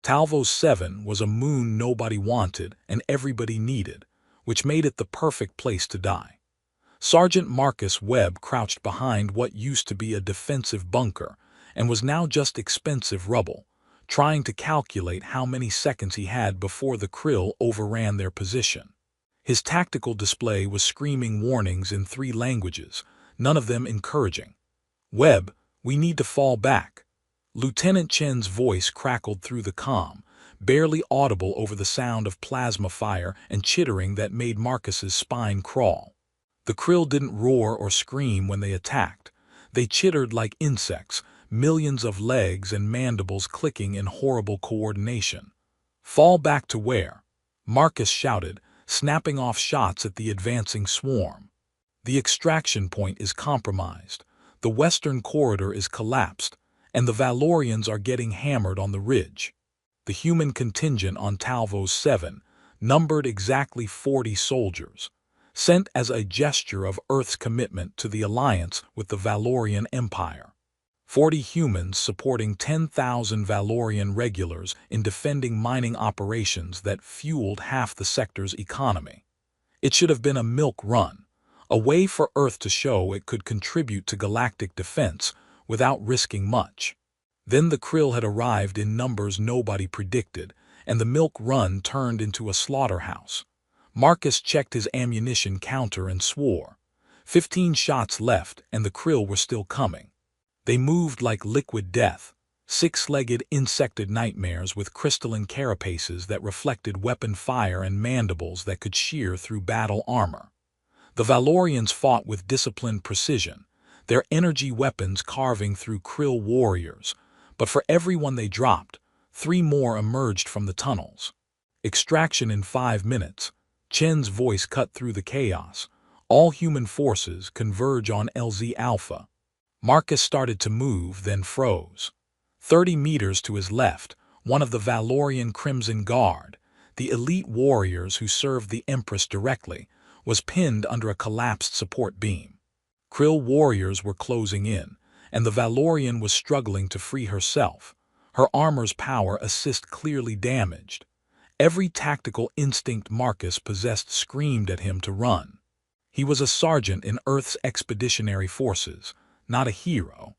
Talvos 7 was a moon nobody wanted and everybody needed, which made it the perfect place to die. Sergeant Marcus Webb crouched behind what used to be a defensive bunker and was now just expensive rubble, trying to calculate how many seconds he had before the krill overran their position. His tactical display was screaming warnings in 3 languages, none of them encouraging. "Webb, we need to fall back." Lieutenant Chen's voice crackled through the comm, barely audible over the sound of plasma fire and chittering that made Marcus's spine crawl. The krill didn't roar or scream when they attacked. They chittered like insects, millions of legs and mandibles clicking in horrible coordination. "Fall back to where?" Marcus shouted, snapping off shots at the advancing swarm. "The extraction point is compromised. The western corridor is collapsed, and the Valorians are getting hammered on the ridge." The human contingent on Talvos 7 numbered exactly 40 soldiers, sent as a gesture of Earth's commitment to the alliance with the Valorian Empire. 40 humans supporting 10,000 Valorian regulars in defending mining operations that fueled half the sector's economy. It should have been a milk run, a way for Earth to show it could contribute to galactic defense without risking much. Then the krill had arrived in numbers nobody predicted, and the milk run turned into a slaughterhouse. Marcus checked his ammunition counter and swore. 15 shots left, and the krill were still coming. They moved like liquid death, 6-legged insected nightmares with crystalline carapaces that reflected weapon fire and mandibles that could shear through battle armor. The Valorians fought with disciplined precision, their energy weapons carving through krill warriors, but for every one they dropped, 3 more emerged from the tunnels. "Extraction in 5 minutes. Chen's voice cut through the chaos. "All human forces converge on LZ Alpha." Marcus started to move, then froze. 30 meters to his left, one of the Valorian Crimson Guard, the elite warriors who served the Empress directly, was pinned under a collapsed support beam. Krill warriors were closing in, and the Valorian was struggling to free herself, her armor's power assist clearly damaged. Every tactical instinct Marcus possessed screamed at him to run. He was a sergeant in Earth's expeditionary forces, not a hero.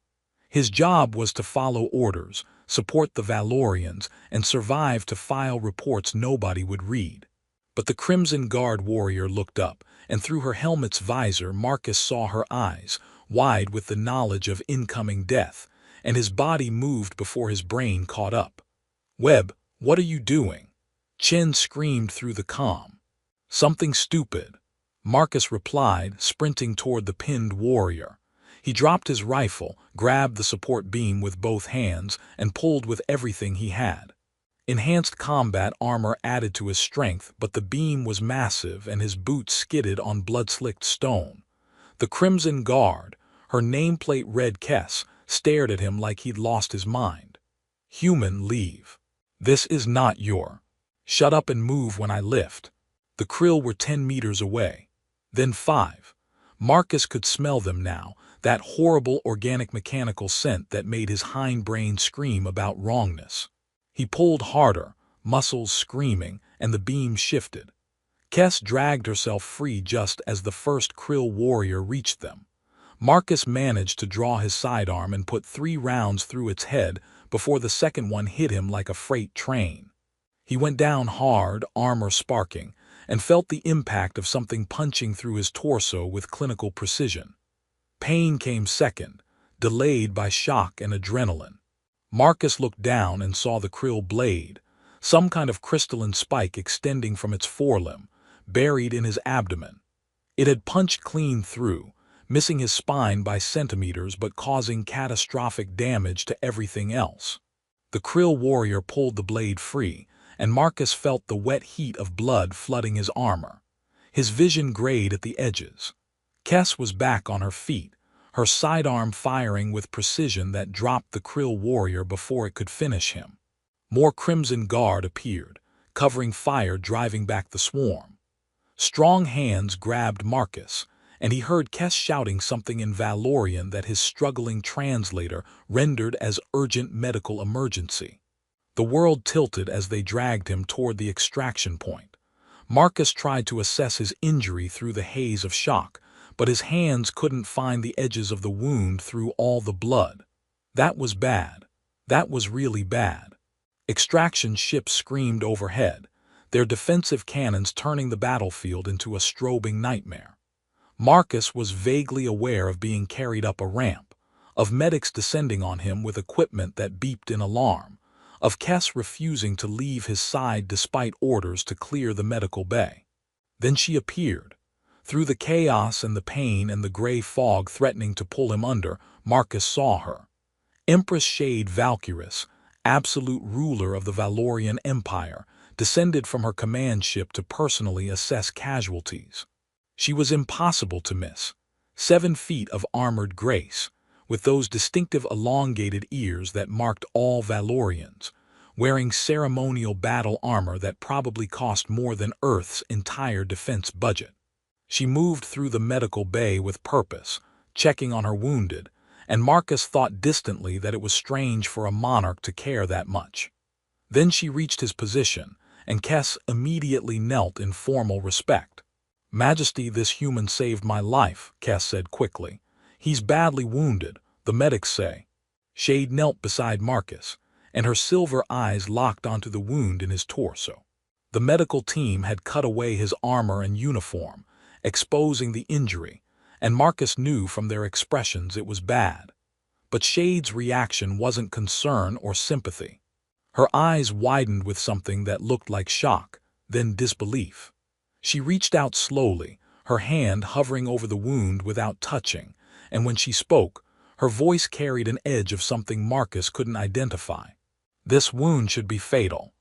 His job was to follow orders, support the Valorians, and survive to file reports nobody would read. But the Crimson Guard warrior looked up, and through her helmet's visor Marcus saw her eyes, wide with the knowledge of incoming death, and his body moved before his brain caught up. "Webb, what are you doing?" Chen screamed through the comm. "Something stupid," Marcus replied, sprinting toward the pinned warrior. He dropped his rifle, grabbed the support beam with both hands, and pulled with everything he had. Enhanced combat armor added to his strength, but the beam was massive and his boots skidded on blood-slicked stone. The Crimson Guard, her nameplate read Kess, stared at him like he'd lost his mind. "Human, leave. This is not your. Shut up and move when I lift." The krill were 10 meters away. Then 5. Marcus could smell them now, that horrible organic mechanical scent that made his hindbrain scream about wrongness. He pulled harder, muscles screaming, and the beam shifted. Kess dragged herself free just as the first krill warrior reached them. Marcus managed to draw his sidearm and put 3 rounds through its head before the second one hit him like a freight train. He went down hard, armor sparking, and felt the impact of something punching through his torso with clinical precision. Pain came second, delayed by shock and adrenaline. Marcus looked down and saw the krill blade, some kind of crystalline spike extending from its forelimb, buried in his abdomen. It had punched clean through, missing his spine by centimeters but causing catastrophic damage to everything else. The krill warrior pulled the blade free, and Marcus felt the wet heat of blood flooding his armor. His vision grayed at the edges. Kess was back on her feet, her sidearm firing with precision that dropped the krill warrior before it could finish him. More Crimson Guard appeared, covering fire driving back the swarm. Strong hands grabbed Marcus, and he heard Kess shouting something in Valorian that his struggling translator rendered as urgent medical emergency. The world tilted as they dragged him toward the extraction point. Marcus tried to assess his injury through the haze of shock, but his hands couldn't find the edges of the wound through all the blood. That was bad. That was really bad. Extraction ships screamed overhead, their defensive cannons turning the battlefield into a strobing nightmare. Marcus was vaguely aware of being carried up a ramp, of medics descending on him with equipment that beeped in alarm, of Kess refusing to leave his side despite orders to clear the medical bay. Then she appeared. Through the chaos and the pain and the gray fog threatening to pull him under, Marcus saw her. Empress Shade Valkyris, absolute ruler of the Valorian Empire, descended from her command ship to personally assess casualties. She was impossible to miss. 7 feet of armored grace, with those distinctive elongated ears that marked all Valorians, wearing ceremonial battle armor that probably cost more than Earth's entire defense budget. She moved through the medical bay with purpose, checking on her wounded, and Marcus thought distantly that it was strange for a monarch to care that much. Then she reached his position, and Kess immediately knelt in formal respect. "Majesty, this human saved my life," Kess said quickly. "He's badly wounded, the medics say." Shade knelt beside Marcus, and her silver eyes locked onto the wound in his torso. The medical team had cut away his armor and uniform, exposing the injury, and Marcus knew from their expressions it was bad. But Shade's reaction wasn't concern or sympathy. Her eyes widened with something that looked like shock, then disbelief. She reached out slowly, her hand hovering over the wound without touching, and when she spoke, her voice carried an edge of something Marcus couldn't identify. "This wound should be fatal."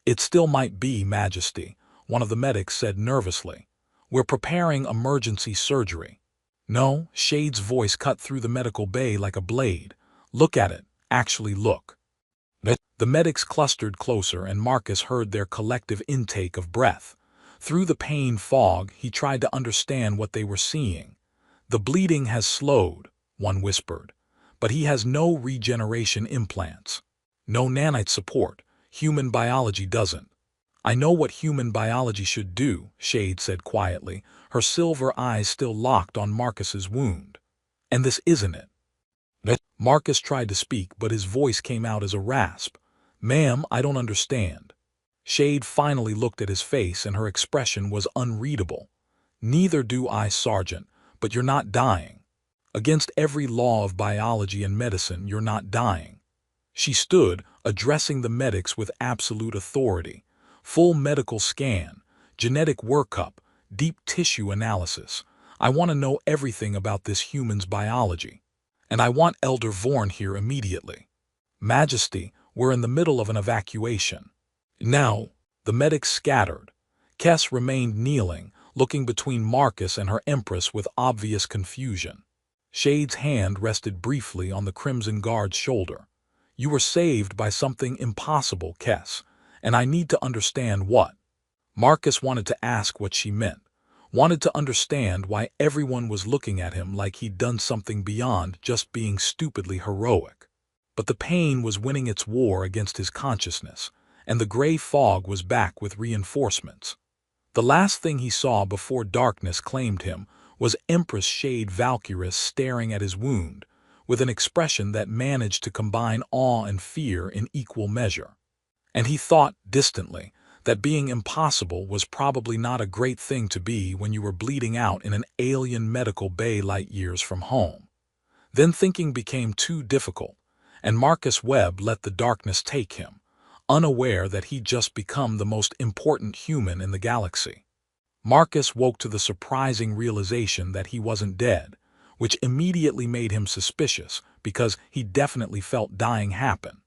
"It still might be, Majesty," one of the medics said nervously. "We're preparing emergency surgery." "No," Shade's voice cut through the medical bay like a blade. "Look at it. Actually look." The medics clustered closer, and Marcus heard their collective intake of breath. Through the pain fog, he tried to understand what they were seeing. "The bleeding has slowed," one whispered, "but he has no regeneration implants. No nanite support. Human biology doesn't." "I know what human biology should do," Shade said quietly, her silver eyes still locked on Marcus's wound. "And this isn't it." Marcus tried to speak, but his voice came out as a rasp. "Ma'am, I don't understand." Shade finally looked at his face, and her expression was unreadable. "Neither do I, Sergeant, but you're not dying. Against every law of biology and medicine, you're not dying." She stood, addressing the medics with absolute authority. "Full medical scan, genetic workup, deep tissue analysis. I want to know everything about this human's biology. And I want Elder Vorn here immediately." "Majesty, we're in the middle of an evacuation." "Now." The medics scattered. Kess remained kneeling, looking between Marcus and her Empress with obvious confusion. Shade's hand rested briefly on the Crimson Guard's shoulder. "You were saved by something impossible, Kess, and I need to understand what." Marcus wanted to ask what she meant, wanted to understand why everyone was looking at him like he'd done something beyond just being stupidly heroic. But the pain was winning its war against his consciousness, and the gray fog was back with reinforcements. The last thing he saw before darkness claimed him was Empress Shade Valkyris staring at his wound, with an expression that managed to combine awe and fear in equal measure. And he thought, distantly, that being impossible was probably not a great thing to be when you were bleeding out in an alien medical bay light years from home. Then thinking became too difficult, and Marcus Webb let the darkness take him, unaware that he'd just become the most important human in the galaxy. Marcus woke to the surprising realization that he wasn't dead, which immediately made him suspicious because he definitely felt dying happen.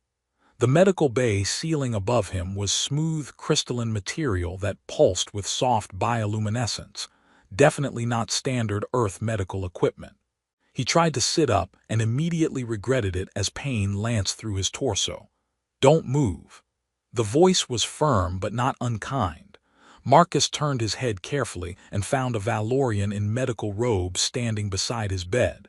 The medical bay ceiling above him was smooth crystalline material that pulsed with soft bioluminescence, definitely not standard Earth medical equipment. He tried to sit up and immediately regretted it as pain lanced through his torso. "Don't move." The voice was firm but not unkind. Marcus turned his head carefully and found a Valorian in medical robes standing beside his bed.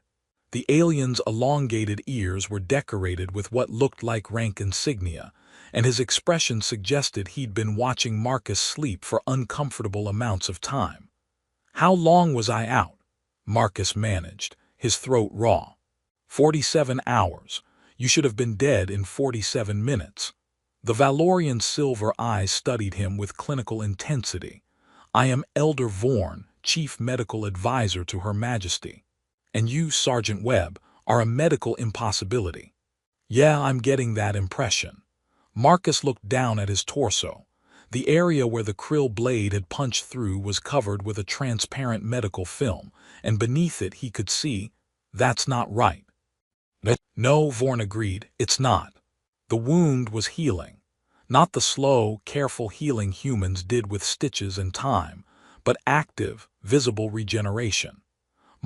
The alien's elongated ears were decorated with what looked like rank insignia, and his expression suggested he'd been watching Marcus sleep for uncomfortable amounts of time. "How long was I out?" Marcus managed, his throat raw. 47 hours. You should have been dead in 47 minutes. The Valorian's silver eyes studied him with clinical intensity. "I am Elder Vorn, Chief Medical Advisor to Her Majesty. And you, Sergeant Webb, are a medical impossibility." "Yeah, I'm getting that impression." Marcus looked down at his torso. The area where the krill blade had punched through was covered with a transparent medical film, and beneath it he could see, "That's not right." "No," Vorn agreed, "it's not." The wound was healing. Not the slow, careful healing humans did with stitches and time, but active, visible regeneration.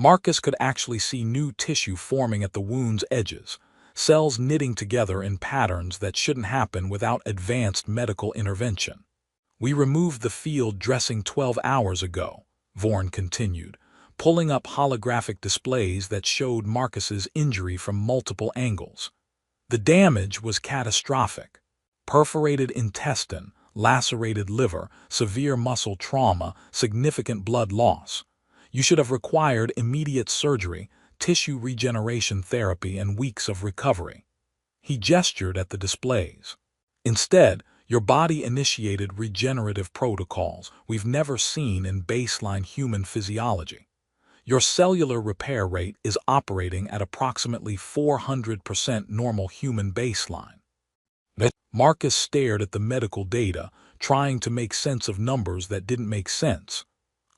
Marcus could actually see new tissue forming at the wound's edges, cells knitting together in patterns that shouldn't happen without advanced medical intervention. "We removed the field dressing 12 hours ago," Vorn continued, pulling up holographic displays that showed Marcus's injury from multiple angles. The damage was catastrophic. Perforated intestine, lacerated liver, severe muscle trauma, significant blood loss. You should have required immediate surgery, tissue regeneration therapy, and weeks of recovery. He gestured at the displays. "Instead, your body initiated regenerative protocols we've never seen in baseline human physiology. Your cellular repair rate is operating at approximately 400% normal human baseline." Marcus stared at the medical data, trying to make sense of numbers that didn't make sense.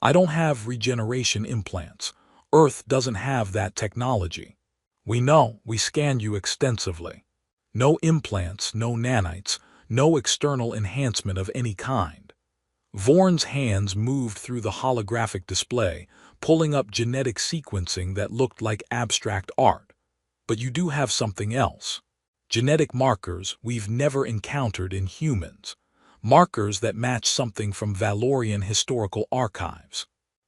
"I don't have regeneration implants. Earth doesn't have that technology." "We know, we scanned you extensively. No implants, no nanites, no external enhancement of any kind." Vorn's hands moved through the holographic display, pulling up genetic sequencing that looked like abstract art. "But you do have something else. Genetic markers we've never encountered in humans. Markers that match something from Valorian historical archives."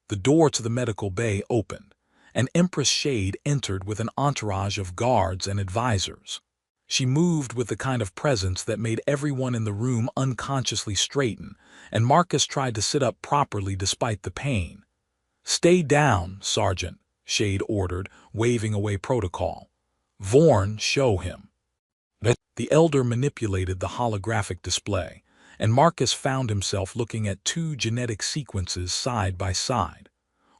The door to the medical bay opened. An Empress Shade entered with an entourage of guards and advisors. She moved with the kind of presence that made everyone in the room unconsciously straighten, and Marcus tried to sit up properly despite the pain. "Stay down, Sergeant," Shade ordered, waving away protocol. "Vorn, show him." The Elder manipulated the holographic display, and Marcus found himself looking at two genetic sequences side by side.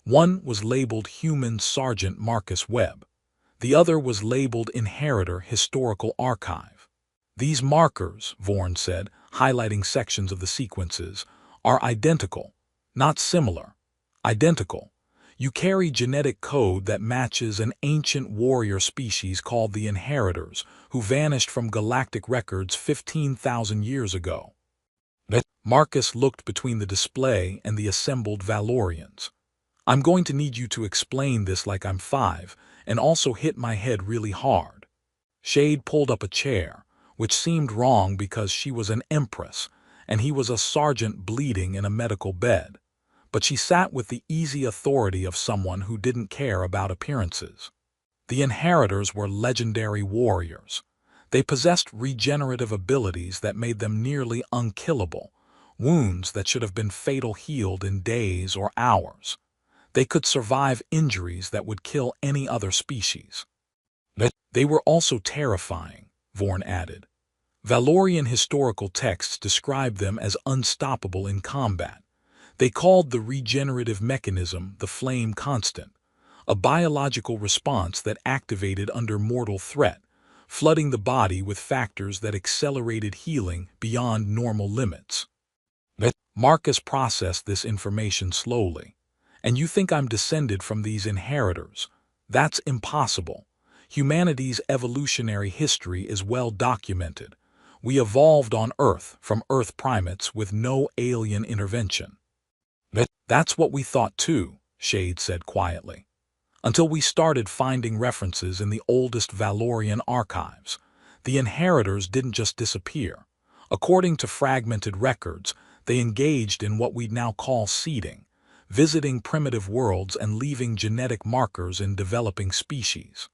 One was labeled Human Sergeant Marcus Webb. The other was labeled Inheritor Historical Archive. "These markers," Vorn said, highlighting sections of the sequences, "are identical, not similar. Identical. You carry genetic code that matches an ancient warrior species called the Inheritors, who vanished from galactic records 15,000 years ago." Marcus looked between the display and the assembled Valorians. "I'm going to need you to explain this like I'm 5, and also hit my head really hard." Shade pulled up a chair, which seemed wrong because she was an empress, and he was a sergeant bleeding in a medical bed. But she sat with the easy authority of someone who didn't care about appearances. The Inheritors were legendary warriors. They possessed regenerative abilities that made them nearly unkillable, wounds that should have been fatal healed in days or hours. They could survive injuries that would kill any other species. They were also terrifying, Vorn added. Valorian historical texts described them as unstoppable in combat. They called the regenerative mechanism the flame constant, a biological response that activated under mortal threat, flooding the body with factors that accelerated healing beyond normal limits. Marcus processed this information slowly. "And you think I'm descended from these inheritors? That's impossible. Humanity's evolutionary history is well documented. We evolved on Earth from Earth primates with no alien intervention." "That's what we thought too," Shade said quietly. "Until we started finding references in the oldest Valorian archives. The Inheritors didn't just disappear. According to fragmented records, they engaged in what we'd now call seeding, visiting primitive worlds and leaving genetic markers in developing species.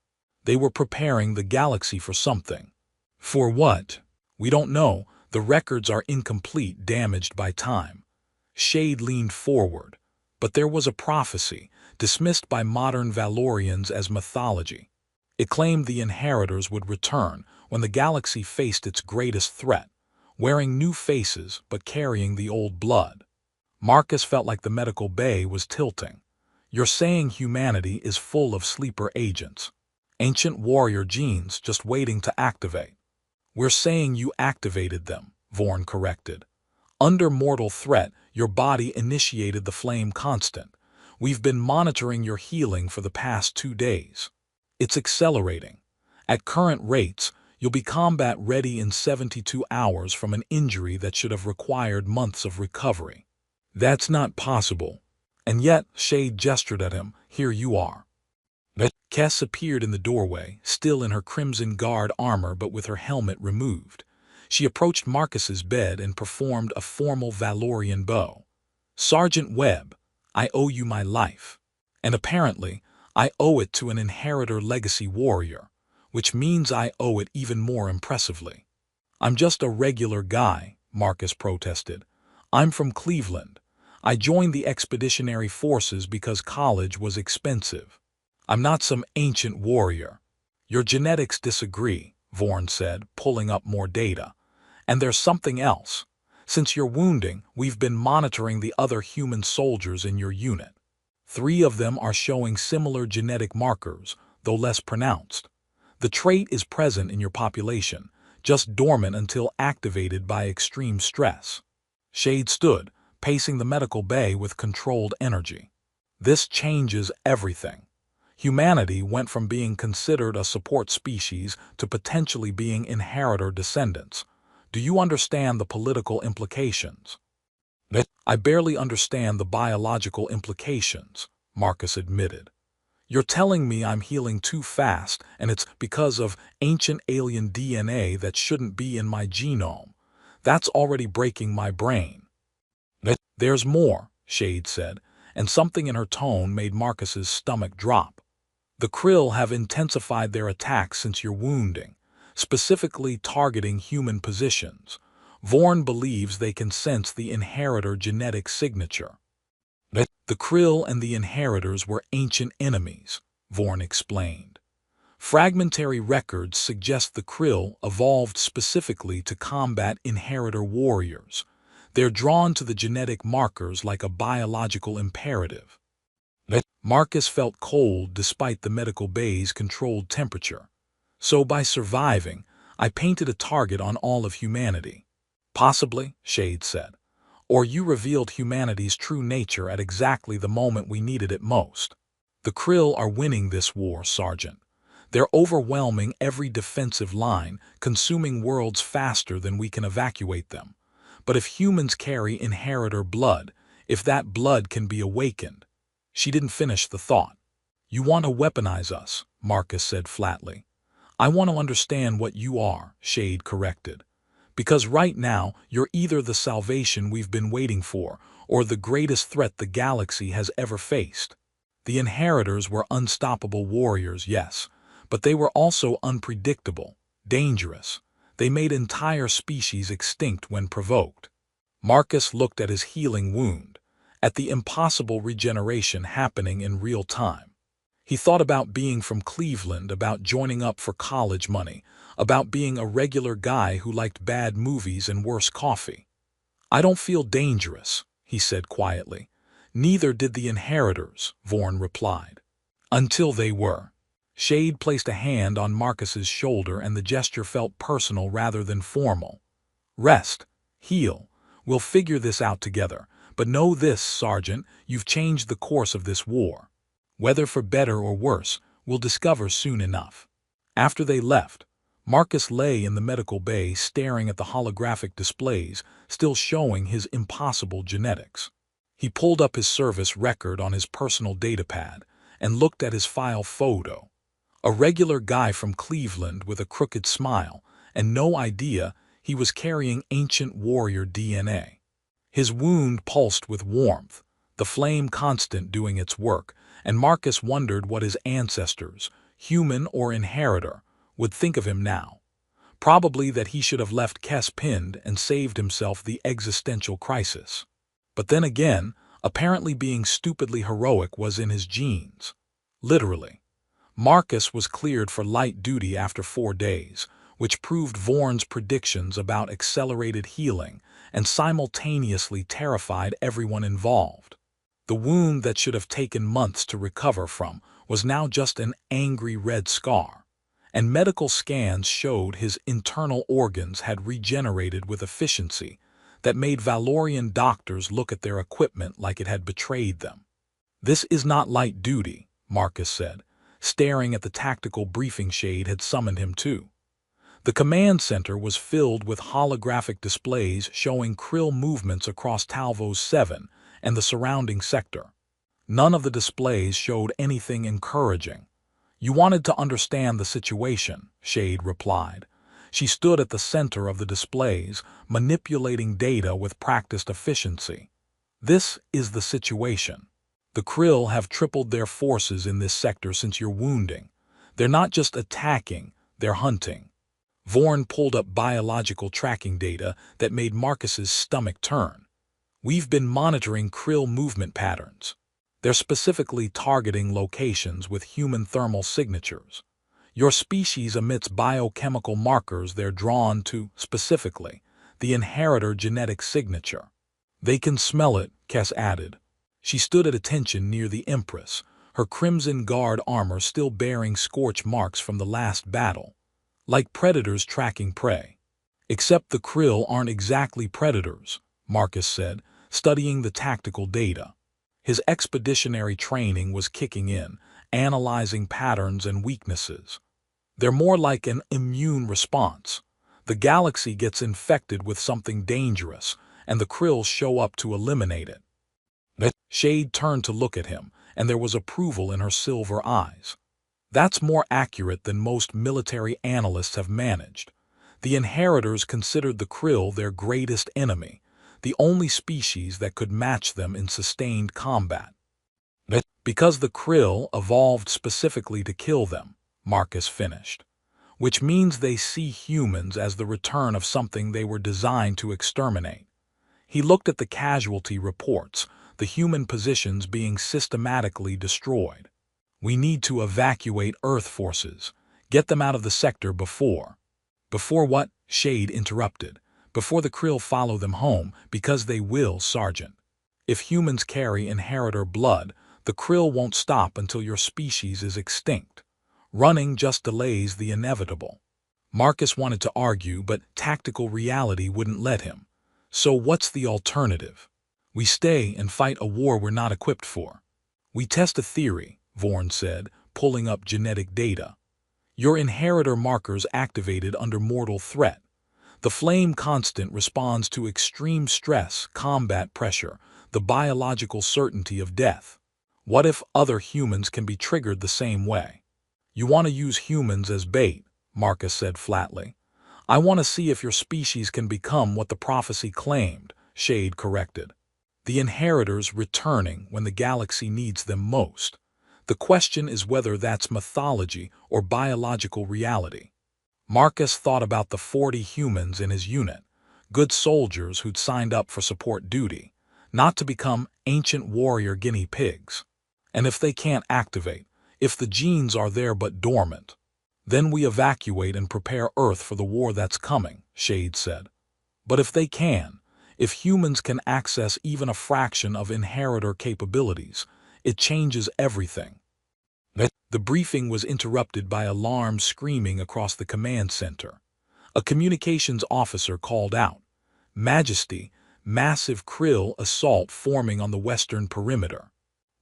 They were preparing the galaxy for something. For what? We don't know. The records are incomplete, damaged by time. Shade leaned forward. But there was a prophecy, dismissed by modern Valorians as mythology. It claimed the inheritors would return when the galaxy faced its greatest threat, wearing new faces but carrying the old blood. Marcus felt like the medical bay was tilting. You're saying humanity is full of sleeper agents. Ancient warrior genes just waiting to activate. We're saying you activated them, Vorn corrected. Under mortal threat, your body initiated the flame constant. We've been monitoring your healing for the past 2 days. It's accelerating. At current rates, you'll be combat ready in 72 hours from an injury that should have required months of recovery. That's not possible. And yet, Shade gestured at him, here you are. Kess appeared in the doorway, still in her Crimson Guard armor but with her helmet removed. She approached Marcus's bed and performed a formal Valorian bow. Sergeant Webb, I owe you my life. And apparently, I owe it to an inheritor legacy warrior, which means I owe it even more impressively. I'm just a regular guy, Marcus protested. I'm from Cleveland. I joined the expeditionary forces because college was expensive. I'm not some ancient warrior. Your genetics disagree, Vorn said, pulling up more data. And there's something else. Since your wounding, we've been monitoring the other human soldiers in your unit. 3 of them are showing similar genetic markers, though less pronounced. The trait is present in your population, just dormant until activated by extreme stress. Shade stood, pacing the medical bay with controlled energy. This changes everything. Humanity went from being considered a support species to potentially being inheritor descendants. Do you understand the political implications? I barely understand the biological implications, Marcus admitted. You're telling me I'm healing too fast and it's because of ancient alien DNA that shouldn't be in my genome. That's already breaking my brain. There's more, Shade said, and something in her tone made Marcus's stomach drop. The Krill have intensified their attacks since your wounding, specifically targeting human positions. Vorn believes they can sense the inheritor genetic signature. The Krill and the inheritors were ancient enemies, Vorn explained. Fragmentary records suggest the Krill evolved specifically to combat inheritor warriors. They're drawn to the genetic markers like a biological imperative. Marcus felt cold despite the medical bay's controlled temperature. So by surviving, I painted a target on all of humanity. Possibly, Shade said. Or you revealed humanity's true nature at exactly the moment we needed it most. The Krill are winning this war, Sergeant. They're overwhelming every defensive line, consuming worlds faster than we can evacuate them. But if humans carry inheritor blood, if that blood can be awakened. She didn't finish the thought. You want to weaponize us, Marcus said flatly. I want to understand what you are, Shade corrected. Because right now, you're either the salvation we've been waiting for, or the greatest threat the galaxy has ever faced. The inheritors were unstoppable warriors, yes, but they were also unpredictable, dangerous. They made entire species extinct when provoked. Marcus looked at his healing wound, at the impossible regeneration happening in real time. He thought about being from Cleveland, about joining up for college money, about being a regular guy who liked bad movies and worse coffee. I don't feel dangerous, he said quietly. Neither did the inheritors, Vorn replied. Until they were. Shade placed a hand on Marcus's shoulder and the gesture felt personal rather than formal. Rest. Heal. We'll figure this out together. But know this, Sergeant, you've changed the course of this war. Whether for better or worse, we'll discover soon enough. After they left, Marcus lay in the medical bay staring at the holographic displays, still showing his impossible genetics. He pulled up his service record on his personal datapad and looked at his file photo. A regular guy from Cleveland with a crooked smile and no idea he was carrying ancient warrior DNA. His wound pulsed with warmth, the flame constant doing its work, and Marcus wondered what his ancestors, human or inheritor, would think of him now? Probably that he should have left Kes pinned and saved himself the existential crisis. But then again, apparently being stupidly heroic was in his genes. Literally. Marcus was cleared for light duty after 4 days, which proved Vorn's predictions about accelerated healing and simultaneously terrified everyone involved. The wound that should have taken months to recover from was now just an angry red scar, and medical scans showed his internal organs had regenerated with efficiency that made Valorian doctors look at their equipment like it had betrayed them. "This is not light duty," Marcus said, staring at the tactical briefing Shade had summoned him to. The command center was filled with holographic displays showing Krill movements across Talvos 7 and the surrounding sector. None of the displays showed anything encouraging. "You wanted to understand the situation," Shade replied. She stood at the center of the displays, manipulating data with practiced efficiency. "This is the situation. The Krill have tripled their forces in this sector since your wounding. They're not just attacking, they're hunting." Vorn pulled up biological tracking data that made Marcus's stomach turn. "We've been monitoring Krill movement patterns. They're specifically targeting locations with human thermal signatures. Your species emits biochemical markers they're drawn to specifically, the inheritor genetic signature. They can smell it," Kes added. She stood at attention near the Empress, her Crimson Guard armor still bearing scorch marks from the last battle, like predators tracking prey. "Except the Krill aren't exactly predators," Marcus said, studying the tactical data. His expeditionary training was kicking in, analyzing patterns and weaknesses. "They're more like an immune response. The galaxy gets infected with something dangerous, and the Krill show up to eliminate it." Shade turned to look at him, and there was approval in her silver eyes. "That's more accurate than most military analysts have managed. The inheritors considered the Krill their greatest enemy, the only species that could match them in sustained combat. Because the Krill evolved specifically to kill them," Marcus finished. "Which means they see humans as the return of something they were designed to exterminate." He looked at the casualty reports, the human positions being systematically destroyed. "We need to evacuate Earth forces, get them out of the sector before." "Before what?" Shade interrupted. "Before the Krill follow them home, because they will, Sergeant. If humans carry inheritor blood, the Krill won't stop until your species is extinct. Running just delays the inevitable." Marcus wanted to argue, but tactical reality wouldn't let him. "So what's the alternative?" "We stay and fight a war we're not equipped for." "We test a theory," Vorn said, pulling up genetic data. "Your inheritor markers activated under mortal threat. The flame constant responds to extreme stress, combat pressure, the biological certainty of death. What if other humans can be triggered the same way?" "You want to use humans as bait," Marcus said flatly. "I want to see if your species can become what the prophecy claimed," Shade corrected. "The inheritors returning when the galaxy needs them most. The question is whether that's mythology or biological reality." Marcus thought about the 40 humans in his unit, good soldiers who'd signed up for support duty, not to become ancient warrior guinea pigs. "And if they can't activate, if the genes are there but dormant, then we evacuate and prepare Earth for the war that's coming," Shade said. "But if they can, if humans can access even a fraction of inheritor capabilities, it changes everything." The briefing was interrupted by alarms screaming across the command center. A communications officer called out, "Majesty, massive Krill assault forming on the western perimeter.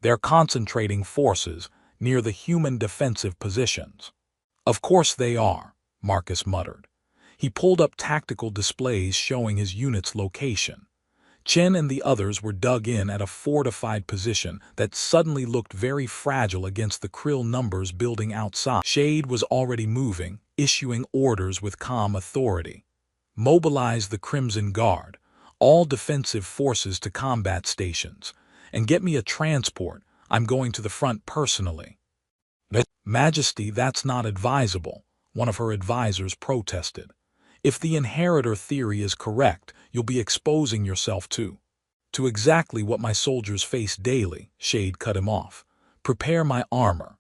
They're concentrating forces near the human defensive positions." "Of course they are," Marcus muttered. He pulled up tactical displays showing his unit's location. Chen and the others were dug in at a fortified position that suddenly looked very fragile against the Krill numbers building outside. Shade was already moving, issuing orders with calm authority. "Mobilize the Crimson Guard, all defensive forces to combat stations, and get me a transport. I'm going to the front personally." Majesty, that's not advisable, one of her advisors protested. If the inheritor theory is correct, you'll be exposing yourself to exactly what my soldiers face daily. Shade cut him off. Prepare my armor.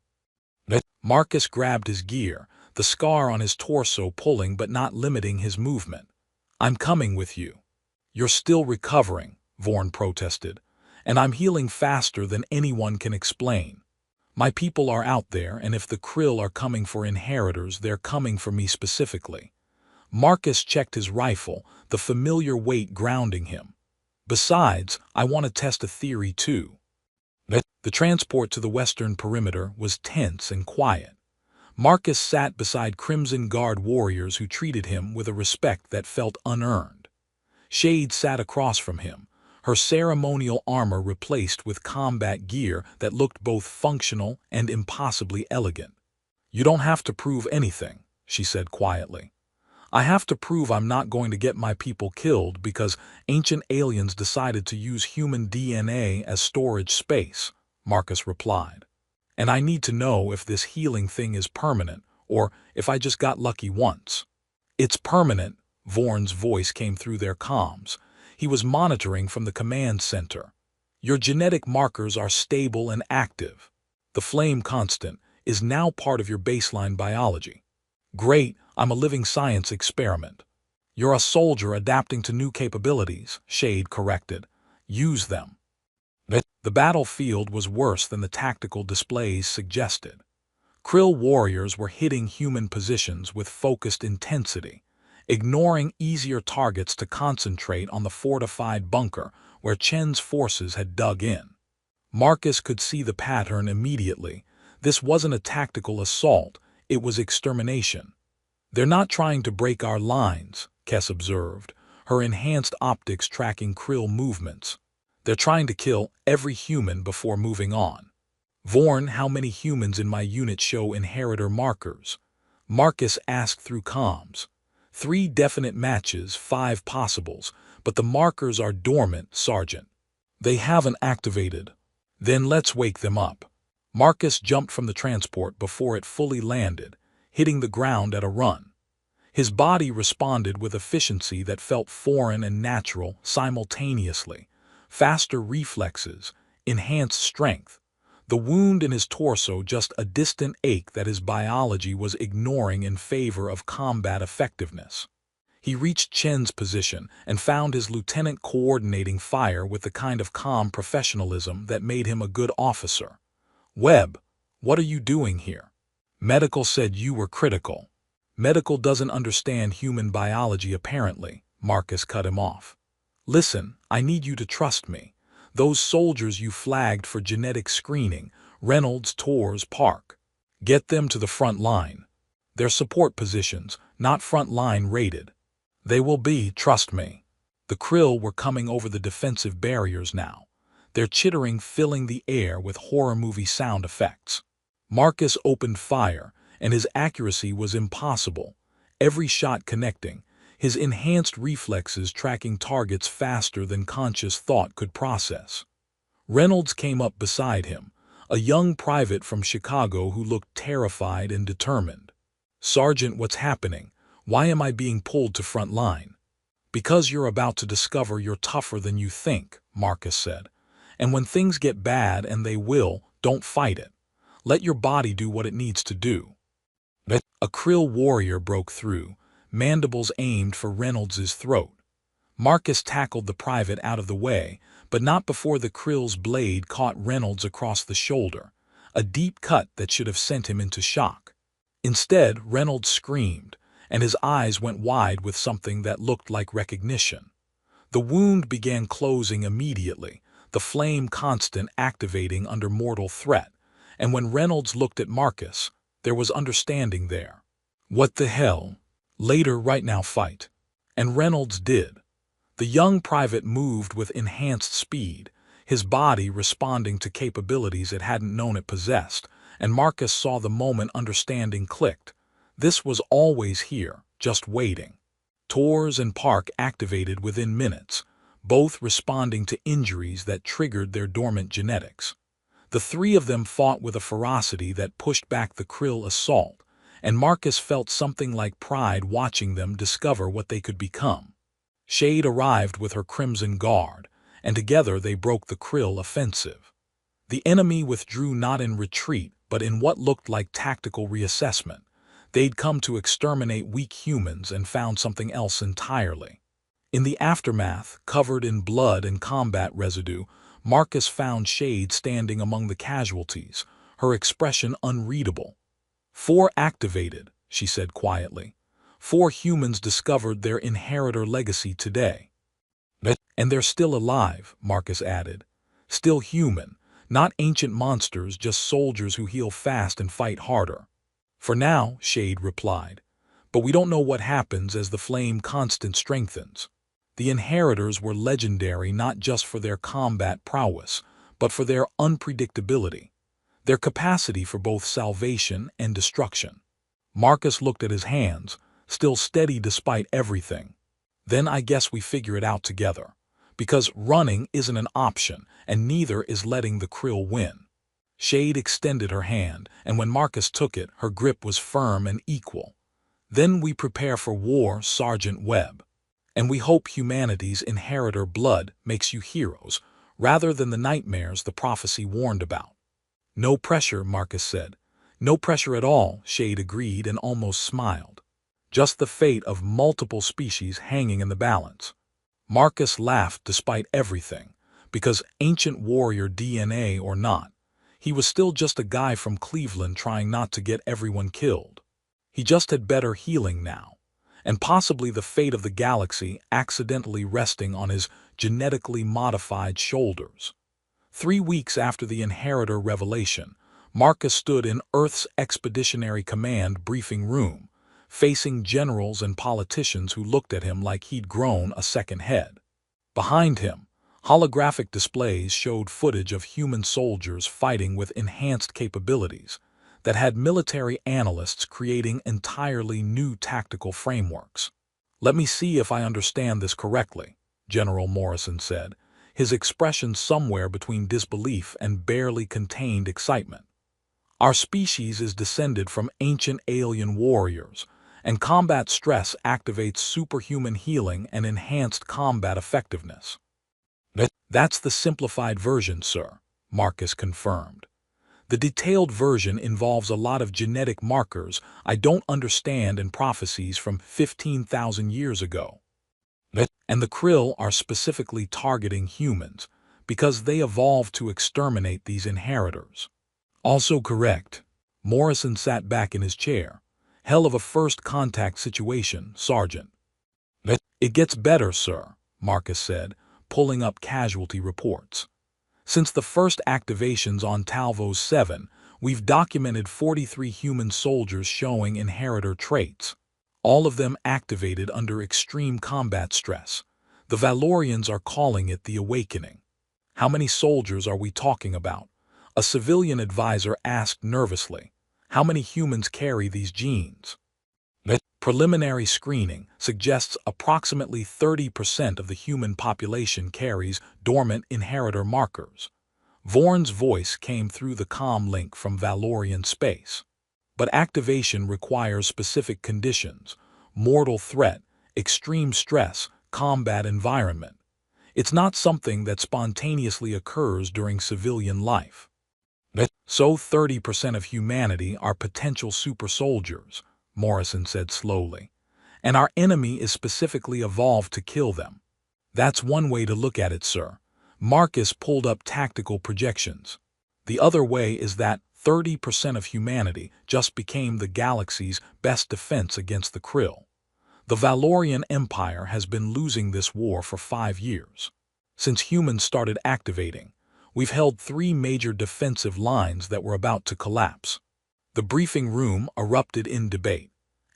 Marcus grabbed his gear, the scar on his torso pulling but not limiting his movement. I'm coming with you. You're still recovering, Vorn protested, and I'm healing faster than anyone can explain. My people are out there, and if the Krill are coming for inheritors, they're coming for me specifically. Marcus checked his rifle, the familiar weight grounding him. Besides, I want to test a theory too. The transport to the western perimeter was tense and quiet. Marcus sat beside Crimson Guard warriors who treated him with a respect that felt unearned. Shade sat across from him, her ceremonial armor replaced with combat gear that looked both functional and impossibly elegant. You don't have to prove anything, she said quietly. I have to prove I'm not going to get my people killed because ancient aliens decided to use human DNA as storage space, Marcus replied. And I need to know if this healing thing is permanent or if I just got lucky once. It's permanent, Vorn's voice came through their comms. He was monitoring from the command center. Your genetic markers are stable and active. The flame constant is now part of your baseline biology. Great, I'm a living science experiment. You're a soldier adapting to new capabilities, Shade corrected. Use them. The battlefield was worse than the tactical displays suggested. Krill warriors were hitting human positions with focused intensity, ignoring easier targets to concentrate on the fortified bunker where Chen's forces had dug in. Marcus could see the pattern immediately. This wasn't a tactical assault, it was extermination. They're not trying to break our lines, Kess observed, her enhanced optics tracking Krill movements. They're trying to kill every human before moving on. Vorn, how many humans in my unit show inheritor markers? Marcus asked through comms. 3 definite matches, 5 possibles, but the markers are dormant, Sergeant. They haven't activated. Then let's wake them up. Marcus jumped from the transport before it fully landed, hitting the ground at a run. His body responded with efficiency that felt foreign and natural simultaneously. Faster reflexes, enhanced strength. The wound in his torso just a distant ache that his biology was ignoring in favor of combat effectiveness. He reached Chen's position and found his lieutenant coordinating fire with the kind of calm professionalism that made him a good officer. Webb, what are you doing here? Medical said you were critical. Medical doesn't understand human biology apparently, Marcus cut him off. Listen, I need you to trust me. Those soldiers you flagged for genetic screening, Reynolds, Torres, Park. Get them to the front line. They're support positions, not front line rated. They will be, trust me. The Krill were coming over the defensive barriers now, their chittering filling the air with horror movie sound effects. Marcus opened fire, and his accuracy was impossible, every shot connecting, his enhanced reflexes tracking targets faster than conscious thought could process. Reynolds came up beside him, a young private from Chicago who looked terrified and determined. Sergeant, what's happening? Why am I being pulled to front line? Because you're about to discover you're tougher than you think, Marcus said. And when things get bad, and they will, don't fight it. Let your body do what it needs to do. A Krill warrior broke through, mandibles aimed for Reynolds' throat. Marcus tackled the private out of the way, but not before the Krill's blade caught Reynolds across the shoulder, a deep cut that should have sent him into shock. Instead, Reynolds screamed, and his eyes went wide with something that looked like recognition. The wound began closing immediately, the flame constant activating under mortal threat, and when Reynolds looked at Marcus, there was understanding there. What the hell? Later, right now, fight. And Reynolds did. The young private moved with enhanced speed, his body responding to capabilities it hadn't known it possessed, and Marcus saw the moment understanding clicked. This was always here, just waiting. Torres and Park activated within minutes, both responding to injuries that triggered their dormant genetics. The three of them fought with a ferocity that pushed back the Krill assault, and Marcus felt something like pride watching them discover what they could become. Shade arrived with her Crimson Guard, and together they broke the Krill offensive. The enemy withdrew not in retreat, but in what looked like tactical reassessment. They'd come to exterminate weak humans and found something else entirely. In the aftermath, covered in blood and combat residue, Marcus found Shade standing among the casualties, her expression unreadable. 4 activated, she said quietly. 4 humans discovered their inheritor legacy today. And they're still alive, Marcus added. Still human, not ancient monsters, just soldiers who heal fast and fight harder. For now, Shade replied. But we don't know what happens as the flame constant strengthens. The inheritors were legendary not just for their combat prowess, but for their unpredictability, their capacity for both salvation and destruction. Marcus looked at his hands, still steady despite everything. Then I guess we figure it out together. Because running isn't an option, and neither is letting the Krill win. Shade extended her hand, and when Marcus took it, her grip was firm and equal. Then we prepare for war, Sergeant Webb. And we hope humanity's inheritor blood makes you heroes, rather than the nightmares the prophecy warned about. No pressure, Marcus said. No pressure at all, Shade agreed and almost smiled. Just the fate of multiple species hanging in the balance. Marcus laughed despite everything, because ancient warrior DNA or not, he was still just a guy from Cleveland trying not to get everyone killed. He just had better healing now, and possibly the fate of the galaxy accidentally resting on his genetically modified shoulders. 3 weeks after the inheritor revelation, Marcus stood in Earth's Expeditionary Command briefing room, facing generals and politicians who looked at him like he'd grown a second head. Behind him, holographic displays showed footage of human soldiers fighting with enhanced capabilities that had military analysts creating entirely new tactical frameworks. Let me see if I understand this correctly, General Morrison said, his expression somewhere between disbelief and barely contained excitement. Our species is descended from ancient alien warriors, and combat stress activates superhuman healing and enhanced combat effectiveness. That's the simplified version, sir, Marcus confirmed. The detailed version involves a lot of genetic markers I don't understand and prophecies from 15,000 years ago. And the Krill are specifically targeting humans because they evolved to exterminate these inheritors. Also correct. Morrison sat back in his chair. Hell of a first contact situation, Sergeant. It gets better, sir, Marcus said, pulling up casualty reports. Since the first activations on Talvos 7, we've documented 43 human soldiers showing inheritor traits. All of them activated under extreme combat stress. The Valorians are calling it the awakening. How many soldiers are we talking about? A civilian advisor asked nervously. How many humans carry these genes? Preliminary screening suggests approximately 30% of the human population carries dormant inheritor markers. Vorn's voice came through the comm link from Valorian space. But activation requires specific conditions: mortal threat, extreme stress, combat environment. It's not something that spontaneously occurs during civilian life. So 30% of humanity are potential super soldiers, Morrison said slowly, and our enemy is specifically evolved to kill them. That's one way to look at it, sir. Marcus pulled up tactical projections. The other way is that 30% of humanity just became the galaxy's best defense against the Krill. The Valorian Empire has been losing this war for 5 years. Since humans started activating, we've held 3 major defensive lines that were about to collapse. The briefing room erupted in debate.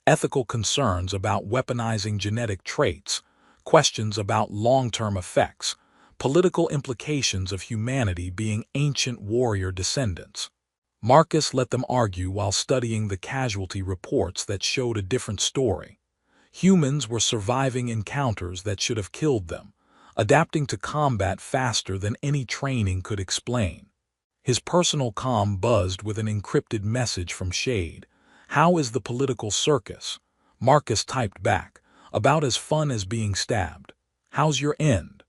Ethical concerns about weaponizing genetic traits, questions about long-term effects, political implications of humanity being ancient warrior descendants. Marcus let them argue while studying the casualty reports that showed a different story. Humans were surviving encounters that should have killed them, adapting to combat faster than any training could explain. His personal comm buzzed with an encrypted message from Shade. "How is the political circus?" Marcus typed back. "About as fun as being stabbed. How's your end?"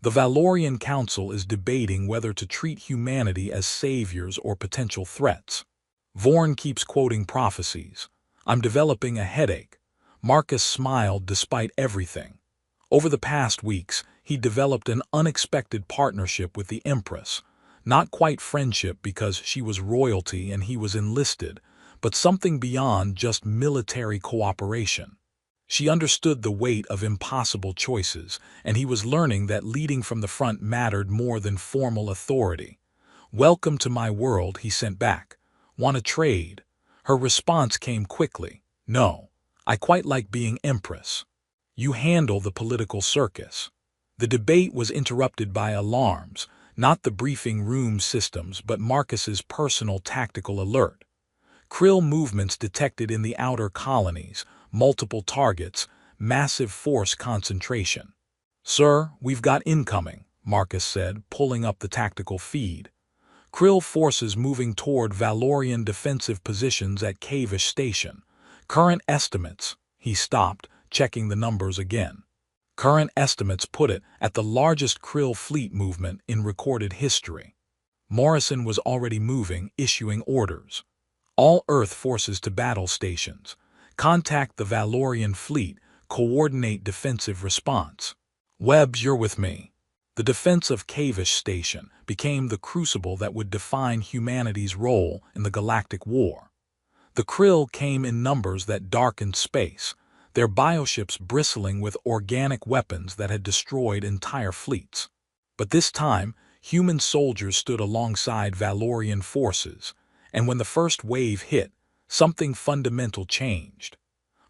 "The Valorian Council is debating whether to treat humanity as saviors or potential threats." Vorn keeps quoting prophecies. "I'm developing a headache." Marcus smiled despite everything. Over the past weeks, he developed an unexpected partnership with the Empress. Not quite friendship because she was royalty and he was enlisted, but something beyond just military cooperation. She understood the weight of impossible choices, and he was learning that leading from the front mattered more than formal authority. "Welcome to my world," he sent back. "Want to trade?" Her response came quickly. "No, I quite like being Empress. You handle the political circus." The debate was interrupted by alarms, not the briefing room systems but Marcus's personal tactical alert. Krill movements detected in the outer colonies, multiple targets, massive force concentration. "Sir, we've got incoming," Marcus said, pulling up the tactical feed. "Krill forces moving toward Valorian defensive positions at Kavish Station. Current estimates." He stopped, checking the numbers again. Current estimates put it at the largest Krill fleet movement in recorded history. Morrison was already moving, issuing orders. "All Earth forces to battle stations. Contact the Valorian fleet, coordinate defensive response." "Webb, you're with me." The defense of Kavish Station became the crucible that would define humanity's role in the Galactic War. The Krill came in numbers that darkened space, their bioships bristling with organic weapons that had destroyed entire fleets. But this time, human soldiers stood alongside Valorian forces, and when the first wave hit, something fundamental changed.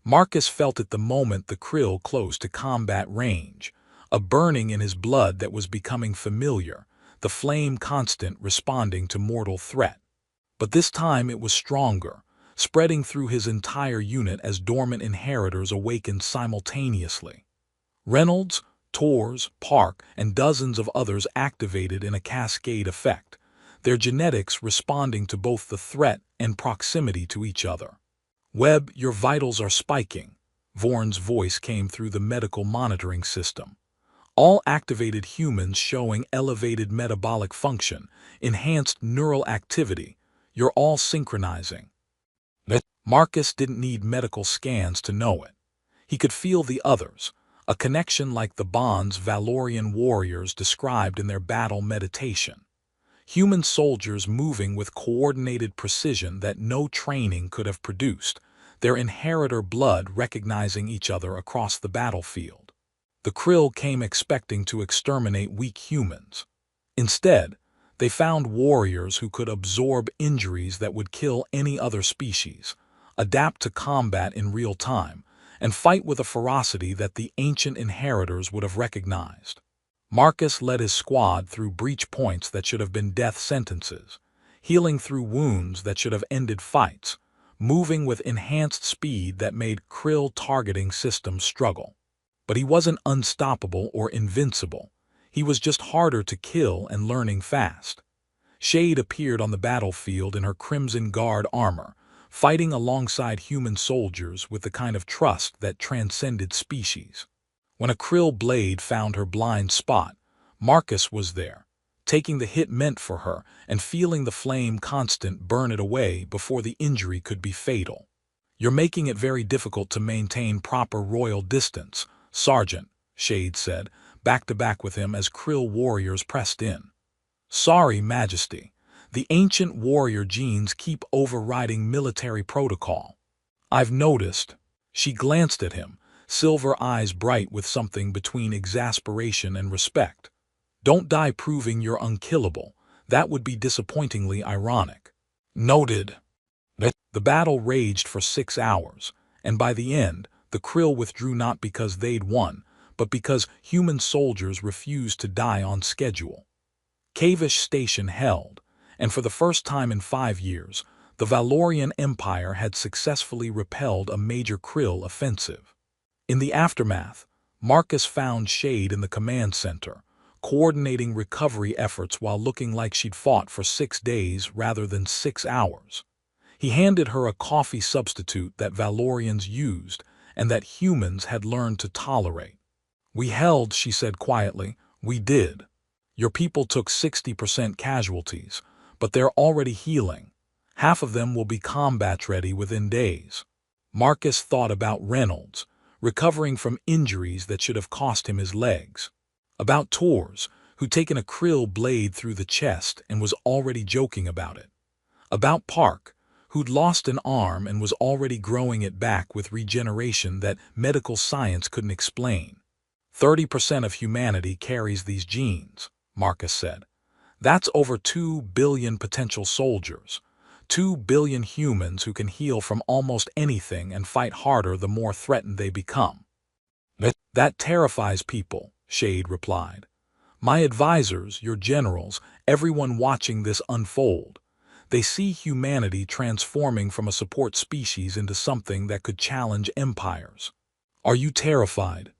Marcus felt it the moment the Krill closed to combat range, a burning in his blood that was becoming familiar, the flame constant responding to mortal threat. But this time it was stronger, spreading through his entire unit as dormant inheritors awakened simultaneously. Reynolds, Torres, Park, and dozens of others activated in a cascade effect, their genetics responding to both the threat and proximity to each other. "Webb, your vitals are spiking." Vorn's voice came through the medical monitoring system. "All activated humans showing elevated metabolic function, enhanced neural activity. You're all synchronizing." Marcus didn't need medical scans to know it. He could feel the others, a connection like the bonds Valorian warriors described in their battle meditation. Human soldiers moving with coordinated precision that no training could have produced, their inheritor blood recognizing each other across the battlefield. The Krill came expecting to exterminate weak humans. Instead, they found warriors who could absorb injuries that would kill any other species, adapt to combat in real time, and fight with a ferocity that the ancient inheritors would have recognized. Marcus led his squad through breach points that should have been death sentences, healing through wounds that should have ended fights, moving with enhanced speed that made Krill targeting systems struggle. But he wasn't unstoppable or invincible. He was just harder to kill and learning fast. Shade appeared on the battlefield in her Crimson Guard armor, fighting alongside human soldiers with the kind of trust that transcended species. When a Krill blade found her blind spot, Marcus was there, taking the hit meant for her and feeling the flame constant burn it away before the injury could be fatal. "You're making it very difficult to maintain proper royal distance, Sergeant," Shade said, back to back with him as Krill warriors pressed in. "Sorry, Majesty. The ancient warrior genes keep overriding military protocol." "I've noticed." She glanced at him, silver eyes bright with something between exasperation and respect. "Don't die proving you're unkillable. That would be disappointingly ironic." "Noted." The battle raged for 6 hours, and by the end, the Krill withdrew not because they'd won, but because human soldiers refused to die on schedule. Kavish Station held, and for the first time in 5 years, the Valorian Empire had successfully repelled a major Krill offensive. In the aftermath, Marcus found Shade in the command center, coordinating recovery efforts while looking like she'd fought for 6 days rather than 6 hours. He handed her a coffee substitute that Valorians used and that humans had learned to tolerate. "We held," she said quietly. "We did. Your people took 60% casualties, but they're already healing. Half of them will be combat-ready within days." Marcus thought about Reynolds, recovering from injuries that should have cost him his legs. About Tors, who'd taken a krill blade through the chest and was already joking about it. About Park, who'd lost an arm and was already growing it back with regeneration that medical science couldn't explain. 30% of humanity carries these genes, Marcus said. That's over 2 billion potential soldiers. 2 billion humans who can heal from almost anything and fight harder the more threatened they become. "That terrifies people," Shade replied. "My advisors, your generals, everyone watching this unfold. They see humanity transforming from a support species into something that could challenge empires. Are you terrified?"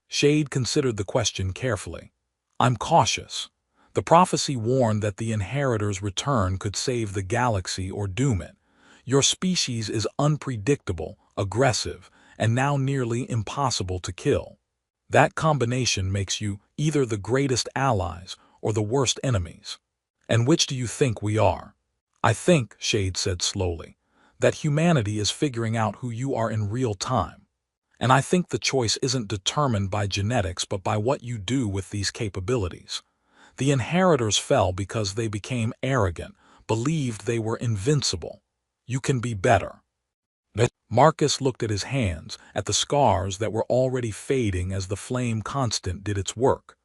Shade considered the question carefully. "I'm cautious. The prophecy warned that the inheritor's return could save the galaxy or doom it. Your species is unpredictable, aggressive, and now nearly impossible to kill. That combination makes you either the greatest allies or the worst enemies. And which do you think we are?" "I think," Shade said slowly, "that humanity is figuring out who you are in real time. And I think the choice isn't determined by genetics but by what you do with these capabilities. The inheritors fell because they became arrogant, believed they were invincible. You can be better." Marcus looked at his hands, at the scars that were already fading as the flame constant did its work.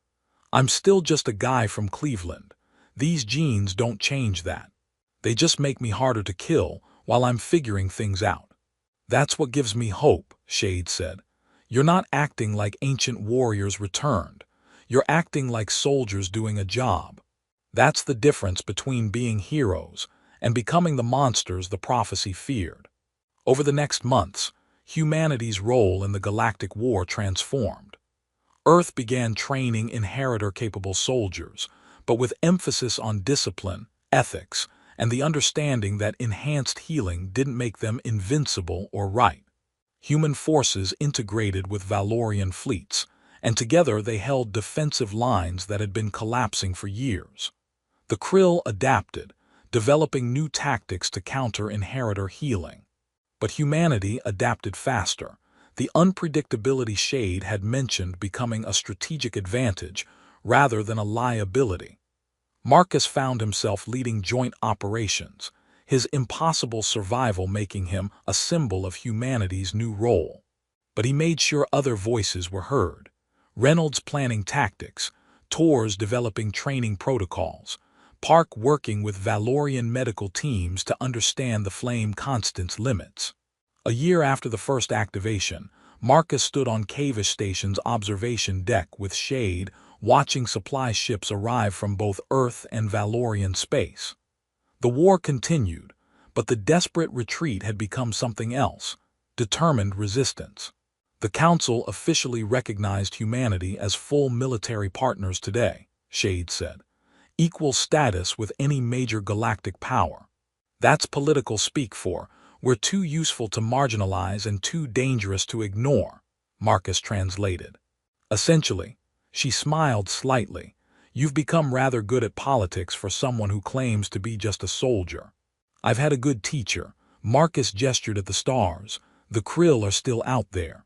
"I'm still just a guy from Cleveland. These genes don't change that. They just make me harder to kill while I'm figuring things out." "That's what gives me hope," Shade said. "You're not acting like ancient warriors returned. You're acting like soldiers doing a job. That's the difference between being heroes and becoming the monsters the prophecy feared." Over the next months, humanity's role in the Galactic War transformed. Earth began training inheritor-capable soldiers, but with emphasis on discipline, ethics, and the understanding that enhanced healing didn't make them invincible or right. Human forces integrated with Valorian fleets, and together they held defensive lines that had been collapsing for years. The Krill adapted, developing new tactics to counter inheritor healing. But humanity adapted faster, the unpredictability Shade had mentioned becoming a strategic advantage rather than a liability. Marcus found himself leading joint operations, his impossible survival making him a symbol of humanity's new role. But he made sure other voices were heard. Reynolds planning tactics, Tors developing training protocols, Park working with Valorian medical teams to understand the flame constant's limits. A year after the first activation, Marcus stood on Kavish Station's observation deck with Shade, watching supply ships arrive from both Earth and Valorian space. The war continued, but the desperate retreat had become something else, determined resistance. "The Council officially recognized humanity as full military partners today," Shade said. "Equal status with any major galactic power. That's political speak for, we're too useful to marginalize and too dangerous to ignore," Marcus translated. Essentially, she smiled slightly. "You've become rather good at politics for someone who claims to be just a soldier. I've had a good teacher." Marcus gestured at the stars. "The Krill are still out there.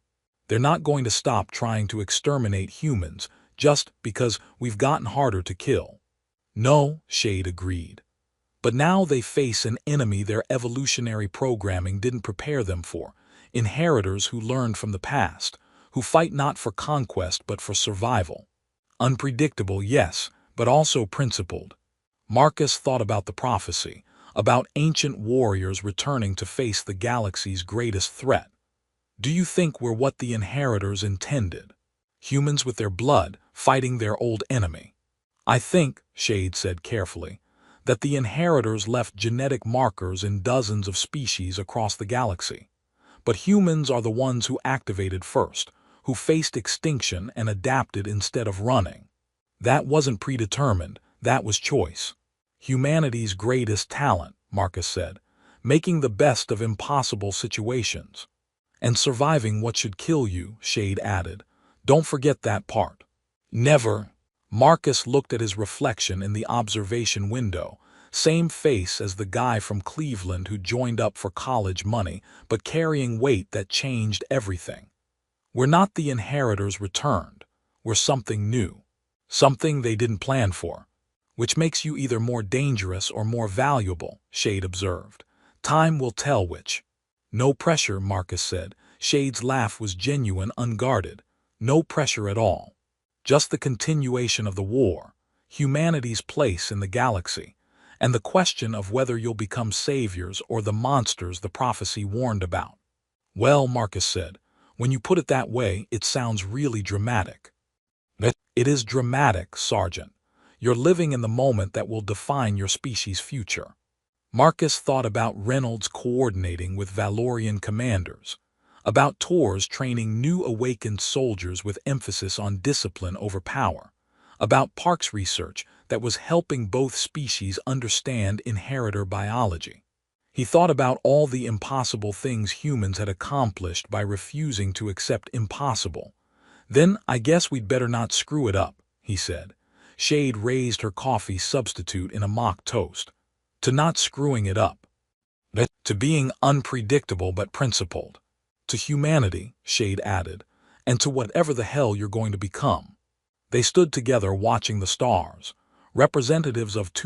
They're not going to stop trying to exterminate humans just because we've gotten harder to kill." "No," Shade agreed. "But now they face an enemy their evolutionary programming didn't prepare them for, inheritors who learned from the past, who fight not for conquest but for survival. Unpredictable, yes, but also principled." Marcus thought about the prophecy, about ancient warriors returning to face the galaxy's greatest threat. "Do you think we're what the inheritors intended? Humans with their blood fighting their old enemy?" "I think," Shade said carefully, "that the inheritors left genetic markers in dozens of species across the galaxy. But humans are the ones who activated first, who faced extinction and adapted instead of running. That wasn't predetermined, that was choice. Humanity's greatest talent, Marcus said, making the best of impossible situations. And surviving what should kill you, Shade added. Don't forget that part. Never. Marcus looked at his reflection in the observation window, same face as the guy from Cleveland who joined up for college money, but carrying weight that changed everything. We're not the inheritors returned. We're something new. Something they didn't plan for. Which makes you either more dangerous or more valuable, Shade observed. Time will tell which. No pressure, Marcus said. Shade's laugh was genuine, unguarded. No pressure at all. Just the continuation of the war, humanity's place in the galaxy, and the question of whether you'll become saviors or the monsters the prophecy warned about. Well, Marcus said, when you put it that way, it sounds really dramatic. It is dramatic, Sergeant. You're living in the moment that will define your species' future. Marcus thought about Reynolds coordinating with Valorian commanders, about Torres training new awakened soldiers with emphasis on discipline over power, about Park's research that was helping both species understand inheritor biology. He thought about all the impossible things humans had accomplished by refusing to accept impossible. Then I guess we'd better not screw it up, he said. Shade raised her coffee substitute in a mock toast. To not screwing it up. To being unpredictable but principled. To humanity, Shade added, and to whatever the hell you're going to become. They stood together watching the stars, representatives of two